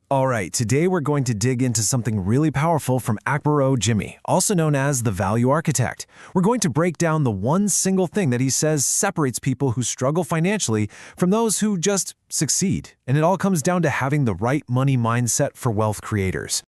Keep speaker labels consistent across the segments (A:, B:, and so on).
A: All right, today we're going to dig into something really powerful from Akbaro Jimmy, also known as the value architect. We're going to break down the one single thing that he says separates people who struggle financially from those who just succeed. And it all comes down to having the right money mindset for wealth creators.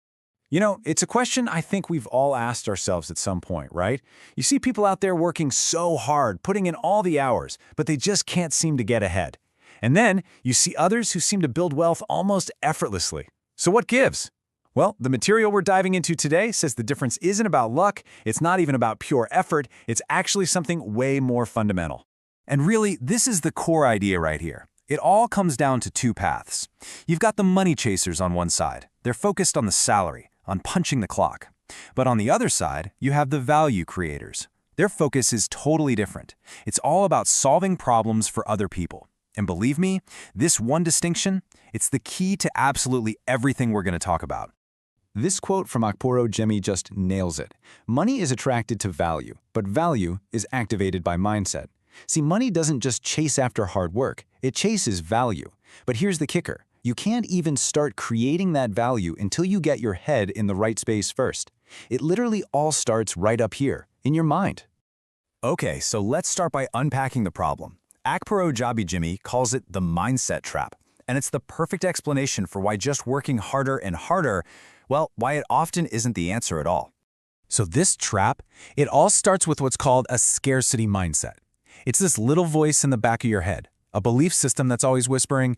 B: You know, it's a question I think we've all asked ourselves at some point, right? You see people out there working so hard, putting in all the hours, but they just can't seem to get ahead. And then you see others who seem to build wealth almost effortlessly. So what gives? Well, the material we're diving into today says the difference isn't about luck, it's not even about pure effort, it's actually something way more fundamental. And really, this is the core idea right here. It all comes down to two paths. You've got the money chasers on one side. They're focused on the salary, on punching the clock. But on the other side, you have the value creators. Their focus is totally different. It's all about solving problems for other people. And believe me, this one distinction, it's the key to absolutely everything we're going to talk about. This quote from Akbaro Jimmy just nails it. Money is attracted to value, but value is activated by mindset. See, money doesn't just chase after hard work, it chases value. But here's the kicker. You can't even start creating that value until you get your head in the right space first. It literally all starts right up here, in your mind. Okay, so let's start by unpacking the problem. Akbaro Jimmy calls it the mindset trap, and it's the perfect explanation for why just working harder and harder, well, why it often isn't the answer at all. So this trap, it all starts with what's called a scarcity mindset. It's this little voice in the back of your head, a belief system that's always whispering,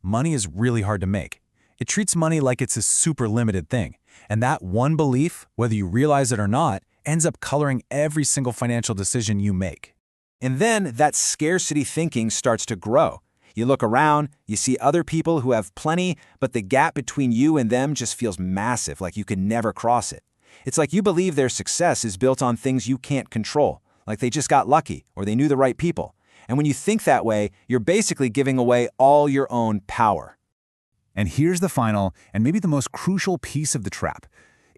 B: money is really hard to make. It treats money like it's a super limited thing, and that one belief, whether you realize it or not, ends up coloring every single financial decision you make. And then that scarcity thinking starts to grow. You look around, you see other people who have plenty, but the gap between you and them just feels massive, like you can never cross it. It's like you believe their success is built on things you can't control, like they just got lucky or they knew the right people. And when you think that way, you're basically giving away all your own power. And here's the final, and maybe the most crucial piece of the trap.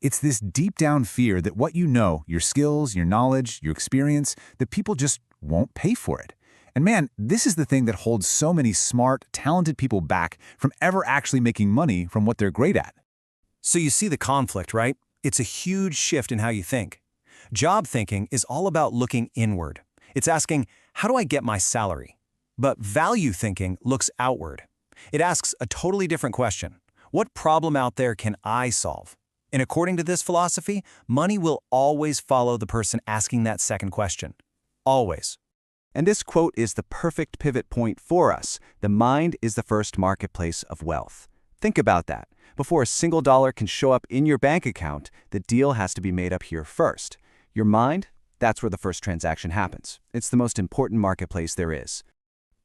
B: It's this deep down fear that what you know, your skills, your knowledge, your experience, that people just won't pay for it. And man, this is the thing that holds so many smart, talented people back from ever actually making money from what they're great at.
A: So you see the conflict, right? It's a huge shift in how you think. Job thinking is all about looking inward. It's asking, how do I get my salary? But value thinking looks outward. It asks a totally different question. What problem out there can I solve? And according to this philosophy, money will always follow the person asking that second question. Always.
C: And this quote is the perfect pivot point for us. The mind is the first marketplace of wealth. Think about that. Before a single dollar can show up in your bank account, the deal has to be made up here first. Your mind, that's where the first transaction happens. It's the most important marketplace there is.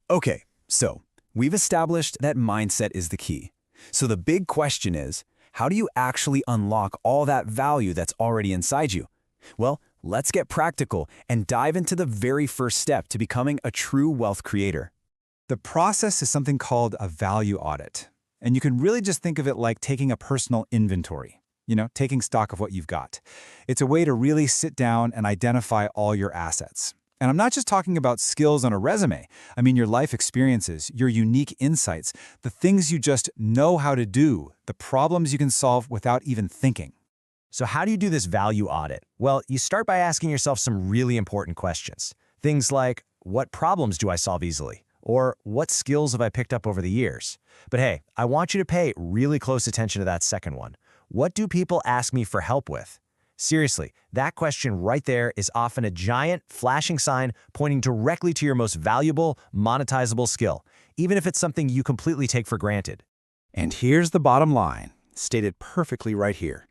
B: Okay, so we've established that mindset is the key. So the big question is, how do you actually unlock all that value that's already inside you? Well, let's get practical and dive into the very first step to becoming a true wealth creator. The process is something called a value audit. And you can really just think of it like taking a personal inventory, taking stock of what you've got. It's a way to really sit down and identify all your assets. And I'm not just talking about skills on a resume. I mean your life experiences, your unique insights, the things you just know how to do, the problems you can solve without even thinking.
A: So how do you do this value audit? Well, you start by asking yourself some really important questions. Things like, what problems do I solve easily? Or what skills have I picked up over the years? But hey, I want you to pay really close attention to that second one. What do people ask me for help with? Seriously, that question right there is often a giant, flashing sign pointing directly to your most valuable, monetizable skill, even if it's something you completely take for granted.
B: And here's the bottom line, stated perfectly right here.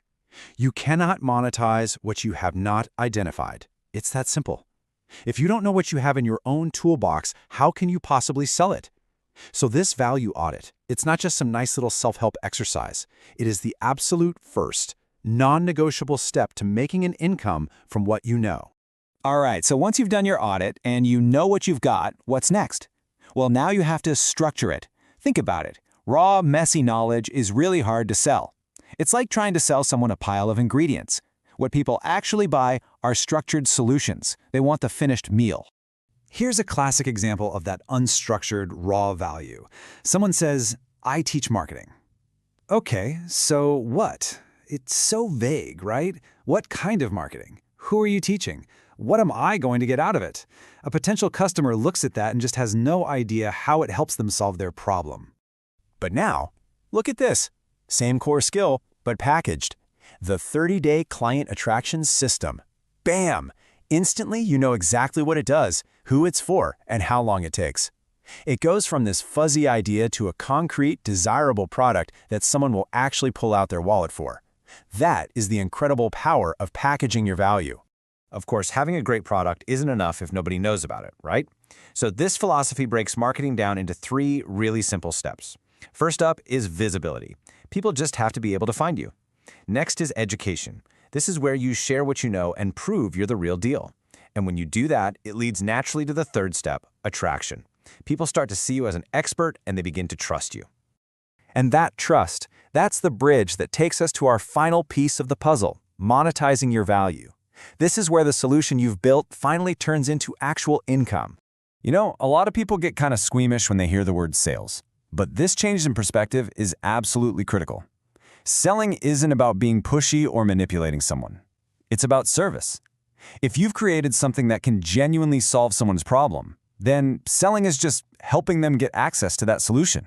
B: You cannot monetize what you have not identified. It's that simple. If you don't know what you have in your own toolbox, how can you possibly sell it? So this value audit, it's not just some nice little self-help exercise. It is the absolute first, non-negotiable step to making an income from what you know. All right, so once you've done your audit and you know what you've got, what's next? Well, now you have to structure it. Think about it. Raw, messy knowledge is really hard to sell. It's like trying to sell someone a pile of ingredients. What people actually buy are structured solutions. They want the finished meal. Here's a classic example of that unstructured, raw value. Someone says, I teach marketing. Okay, so what? It's so vague, right? What kind of marketing? Who are you teaching? What am I going to get out of it? A potential customer looks at that and just has no idea how it helps them solve their problem.
A: But now, look at this. Same core skill, but packaged. The 30-day client attractions system. Bam! Instantly, you know exactly what it does, who it's for, and how long it takes. It goes from this fuzzy idea to a concrete, desirable product that someone will actually pull out their wallet for. That is the incredible power of packaging your value. Of course, having a great product isn't enough if nobody knows about it, right? So this philosophy breaks marketing down into 3 really simple steps. First up is visibility. People just have to be able to find you. Next is education. This is where you share what you know and prove you're the real deal. And when you do that, it leads naturally to the third step, attraction. People start to see you as an expert and they begin to trust you.
B: And that trust, that's the bridge that takes us to our final piece of the puzzle, monetizing your value. This is where the solution you've built finally turns into actual income.
A: You know, a lot of people get kind of squeamish when they hear the word sales. But this change in perspective is absolutely critical. Selling isn't about being pushy or manipulating someone. It's about service. If you've created something that can genuinely solve someone's problem, then selling is just helping them get access to that solution.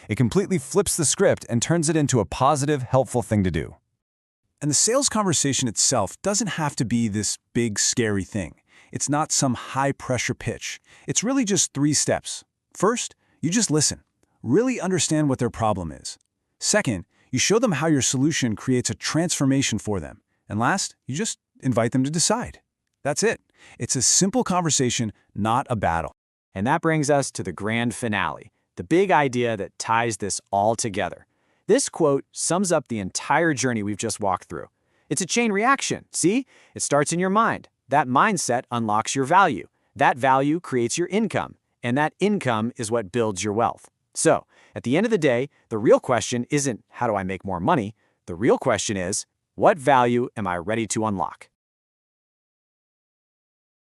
A: It completely flips the script and turns it into a positive, helpful thing to do.
B: And the sales conversation itself doesn't have to be this big, scary thing. It's not some high-pressure pitch. It's really just 3 steps. First, you just listen. Really understand what their problem is. Second, you show them how your solution creates a transformation for them. And last, you just invite them to decide. That's it. It's a simple conversation, not a battle.
D: And that brings us to the grand finale, the big idea that ties this all together. This quote sums up the entire journey we've just walked through. It's a chain reaction, see? It starts in your mind. That mindset unlocks your value. That value creates your income. And that income is what builds your wealth. So, at the end of the day, the real question isn't, how do I make more money? The real question is, what value am I ready to unlock?